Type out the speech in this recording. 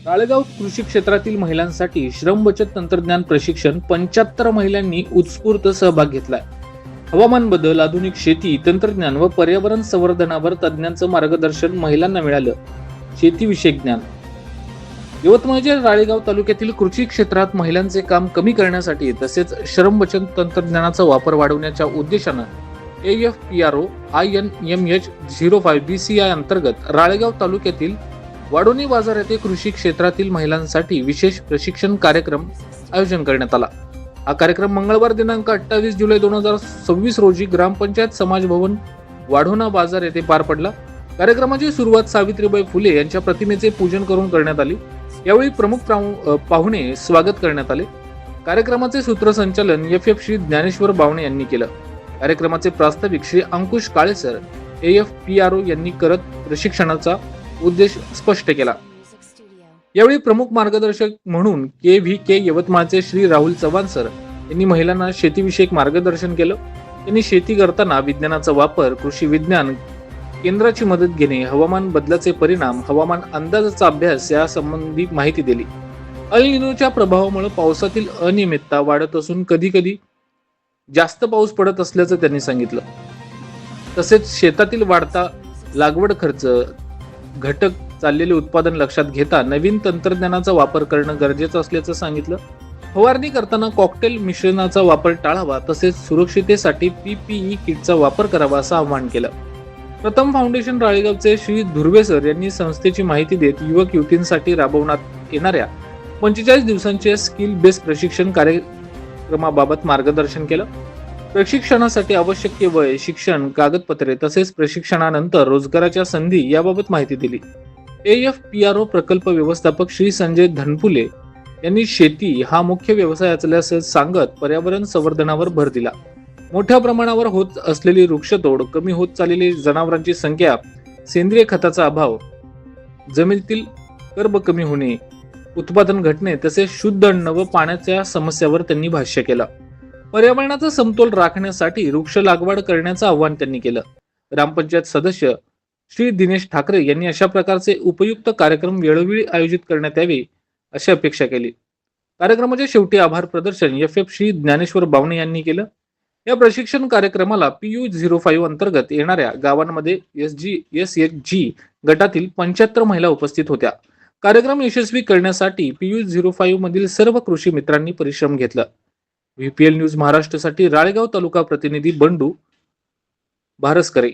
राळेगाव कृषी क्षेत्रातील महिलांसाठी श्रम बचत तंत्रज्ञान प्रशिक्षण 75 महिलांनी उत्स्फूर्त सहभाग घेतलाय. हवामान बदल, आधुनिक शेती, तंत्रज्ञान व पर्यावरण संवर्धनावर तज्ज्ञांचं मार्गदर्शन महिलांना मिळालं. शेतीविषयक ज्ञान. यवतमाळच्या राळेगाव तालुक्यातील कृषी क्षेत्रात महिलांचे काम कमी करण्यासाठी तसेच श्रम बचत तंत्रज्ञानाचा वापर वाढवण्याच्या उद्देशानं AFPRO INMH05 BCI अंतर्गत राळेगाव तालुक्यातील वाडोनी बाजार येथे कृषी क्षेत्रातील महिलांसाठी विशेष प्रशिक्षण कार्यक्रम आयोजन करण्यात आला. हा कार्यक्रम मंगळवार दिनांक 28 जुलै 2026 रोजी ग्रामपंचायत समाज भवन वाढोना बाजार येथे पार पडला. कार्यक्रमाची सुरुवात सावित्रीबाई फुले यांच्या प्रतिमेचे पूजन करून करण्यात आली. यावेळी प्रमुख पाहुणे स्वागत करण्यात आले. कार्यक्रमाचे सूत्रसंचालन FF श्री ज्ञानेश्वर बावणे यांनी केलं. कार्यक्रमाचे प्रास्ताविक श्री अंकुश काळेसर AFPRO यांनी करत प्रशिक्षणाचा उद्देश स्पष्ट केला. यावेळी प्रमुख मार्गदर्शक म्हणून KVK यवतमाळचे श्री राहुल चव्हाण सर यांनी महिलांना शेतीविषयक मार्गदर्शन केलं. त्यांनी शेती करताना विज्ञानाचा वापर, कृषी विज्ञान केंद्राची मदत घेणे, हवामान बदलाचे परिणाम, हवामान अंदाजाचा अभ्यास यासंबंधी माहिती दिली. अल निनोच्या प्रभावामुळे पावसातील अनियमितता वाढत असून कधी कधी जास्त पाऊस पडत असल्याचं त्यांनी सांगितलं. तसेच शेतातील वाढता लागवड खर्च, घटक चाललेले उत्पादन लक्षात घेता नवीन तंत्रज्ञानाचा वापर करणं गरजेचं असल्याचं सांगितलं. फवारणी करताना कॉकटेल मिश्रणाचा वापर टाळावा तसेच सुरक्षितेसाठी PPE किटचा वापर करावा असं आवाहन केलं. प्रथम फाउंडेशन राळेगावचे श्री धुर्वे सर यांनी संस्थेची माहिती देत युवक युवतींसाठी राबवण्यात येणाऱ्या 45 दिवसांच्या स्किल बेस्ड प्रशिक्षण कार्यक्रमाबाबत मार्गदर्शन केलं. प्रशिक्षणासाठी आवश्यक वय, शिक्षण, कागदपत्रे तसेच प्रशिक्षणानंतर रोजगाराच्या संधी याबाबत माहिती दिली. AFPRO प्रकल्प व्यवस्थापक श्री संजय धनपुले यांनी शेती हा मुख्य व्यवसाय असल्याचं सांगत पर्यावरण संवर्धनावर भर दिला. मोठ्या प्रमाणावर होत असलेली वृक्षतोड, कमी होत चाललेली जनावरांची संख्या, सेंद्रिय खताचा अभाव, जमिनीतील कर्ब कमी होणे, उत्पादन घटणे तसेच शुद्ध अन्न व पाण्याच्या समस्यावर त्यांनी भाष्य केलं. पर्यावरणाचा समतोल राखण्यासाठी वृक्ष लागवड करण्याचं आवाहन त्यांनी केलं. ग्रामपंचायत सदस्य श्री दिनेश ठाकरे यांनी अशा प्रकारचे उपयुक्त कार्यक्रम वेळोवेळी आयोजित करण्यात यावे अशी अपेक्षा केली. कार्यक्रमाच्या शेवटी आभार प्रदर्शन FF श्री ज्ञानेश्वर बावणे यांनी केलं. या प्रशिक्षण कार्यक्रमाला PU05 अंतर्गत येणाऱ्या गावांमध्ये SHG गटातील 75 महिला उपस्थित होत्या. कार्यक्रम यशस्वी करण्यासाठी PU05 मधील सर्व कृषी मित्रांनी परिश्रम घेतला. VPL न्यूज महाराष्ट्रासाठी राळेगाव तालुका प्रतिनिधी बंडू भारसकरे.